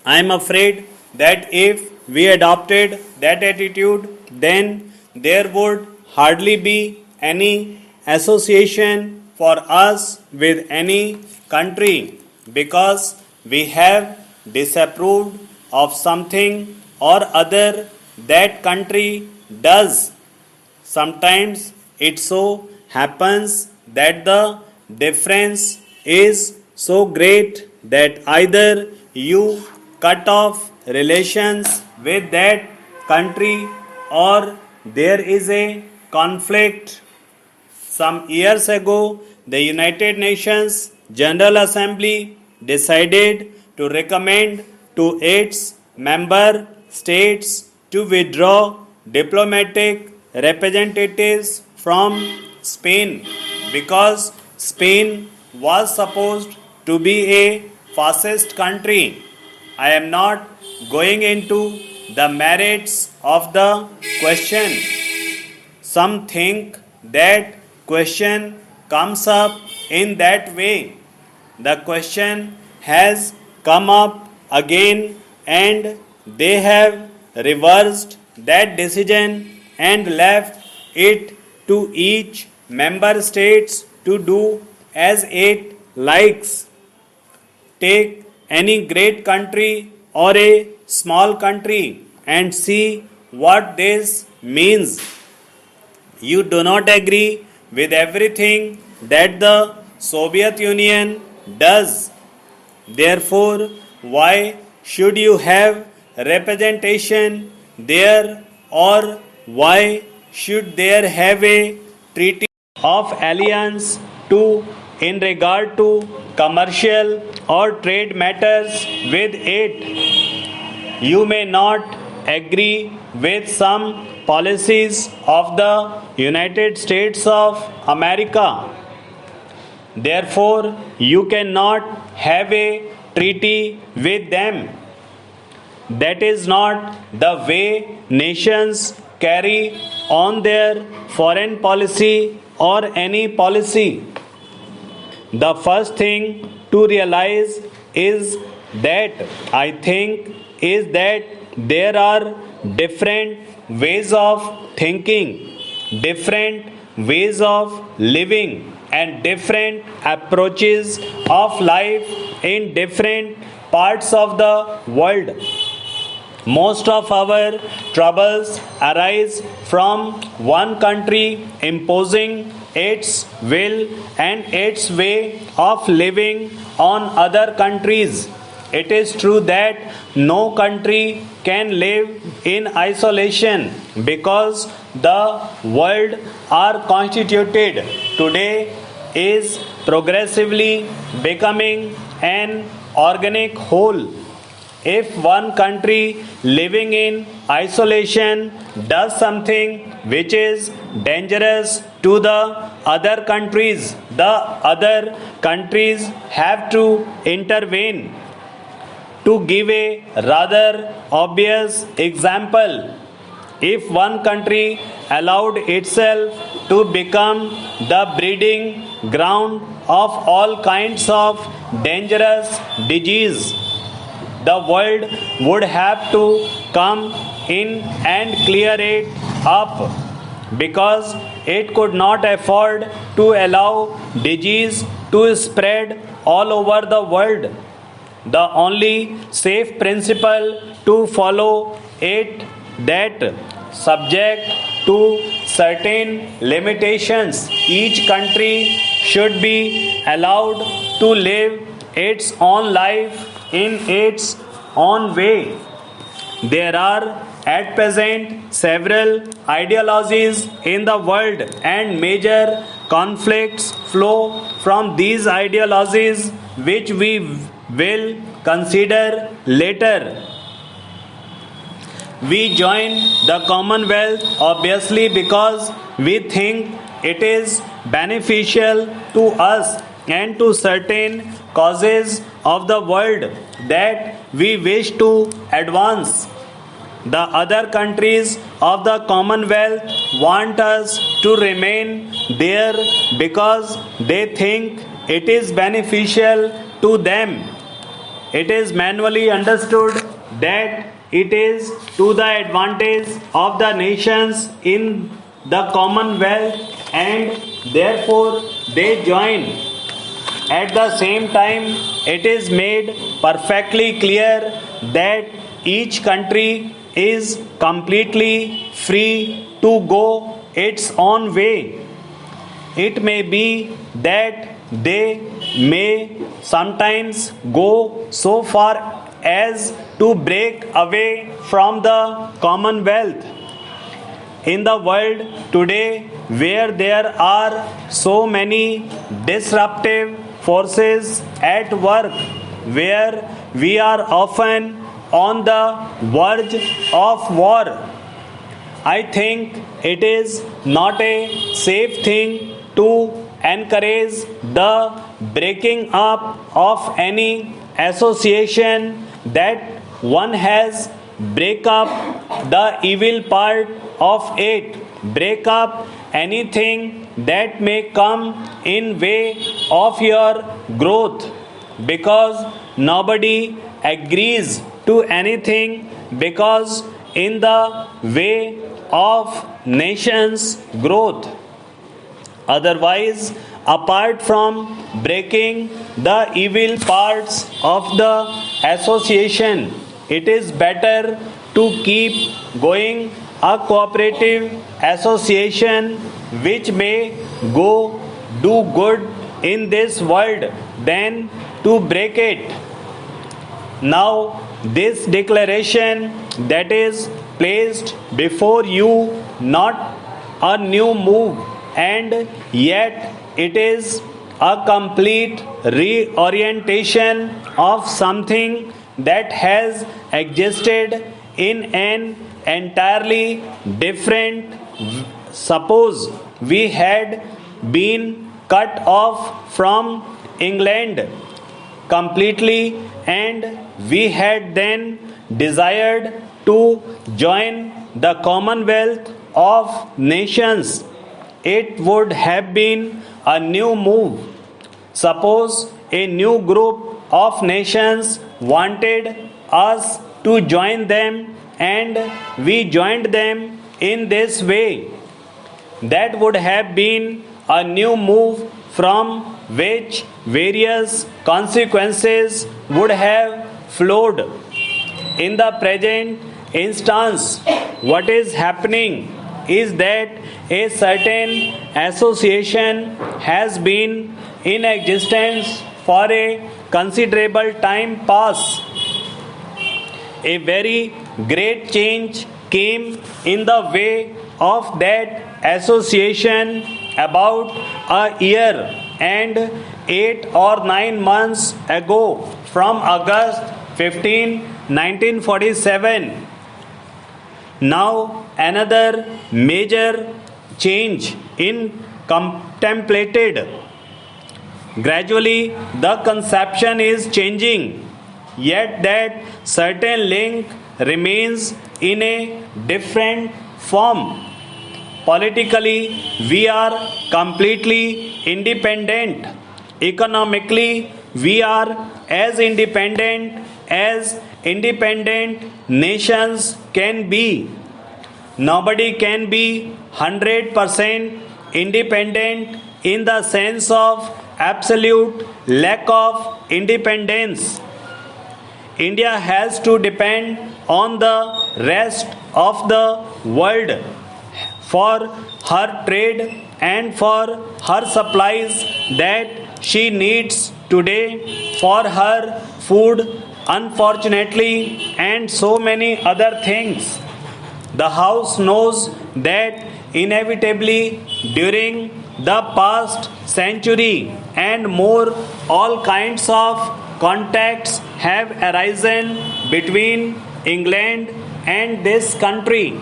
I am afraid that if we adopted that attitude, then there would hardly be any association for us with any country because we have disapproved of something or other that country does. Sometimes it so happens that the difference is so great that either you cut off relations with that country or there is a conflict. Some years ago, the United Nations General Assembly decided to recommend to its member states to withdraw diplomatic representatives from Spain because Spain was supposed to be a fascist country. I am not going into the merits of the question. Some think that question comes up in that way. The question has come up again and they have reversed that decision and left it to each member states to do as it likes. Take any great country or a small country and see what this means. You do not agree with everything that the Soviet Union does. Therefore, why should you have representation there, or why should there have a treaty of alliance to in regard to commercial or trade matters with it? You may not agree with some policies of the United States of America. Therefore, you cannot have a treaty with them. That is not the way nations carry on their foreign policy or any policy. The first thing to realize is that I think is that there are different ways of thinking, different ways of living, and different approaches of life in different parts of the world. Most of our troubles arise from one country imposing its will and its way of living on other countries. It is true that no country can live in isolation because the world are constituted today is progressively becoming an organic whole. If one country living in isolation does something which is dangerous to the other countries, the other countries have to intervene. To give a rather obvious example, if one country allowed itself to become the breeding ground of all kinds of dangerous disease, the world would have to come in and clear it up because it could not afford to allow disease to spread all over the world. The only safe principle to follow it that subject to certain limitations, each country should be allowed to live its own life in its own way. There are at present several ideologies in the world, and major conflicts flow from these ideologies, which we will consider later. We join the Commonwealth obviously because we think it is beneficial to us and to certain causes of the world that we wish to advance. The other countries of the Commonwealth want us to remain there because they think it is beneficial to them. it is manually understood that it is to the advantage of the nations in the Commonwealth and therefore they join. At the same time, it is made perfectly clear that each country is completely free to go its own way. It may be that they may sometimes go so far as to break away from the Commonwealth. In the world today, where there are so many disruptive forces at work, where we are often on the verge of war, I think it is not a safe thing to encourage the breaking up of any association that one has. Break up the evil part of it. Break up anything that may come in way of your growth, because nobody agrees to anything because in the way of nations growth. Otherwise, apart from breaking the evil parts of the association, it is better to keep going a cooperative association which may go do good in this world than to break it. Now, this declaration that is placed before you, not a new move, and yet it is a complete reorientation of something that has existed in an entirely different. Suppose we had been cut off from England completely and we had then desired to join the Commonwealth of Nations. It would have been a new move. Suppose a new group of nations wanted us to join them and we joined them in this way. That would have been a new move from which various consequences would have flowed. In the present instance, what is happening is that a certain association has been in existence for a considerable time past. A very great change came in the way of that association about a year and 8 or 9 months ago, from August 15, 1947. Now another major change in contemplated. Gradually the conception is changing, yet that certain link remains in a different form. Politically, we are completely independent. Economically, we are as independent nations can be. Nobody can be 100% independent in the sense of absolute lack of independence. India has to depend on the rest of the world for her trade and for her supplies that she needs today, for her food, unfortunately, and so many other things. The House knows that inevitably during the past century and more, all kinds of contacts have arisen between England and this country.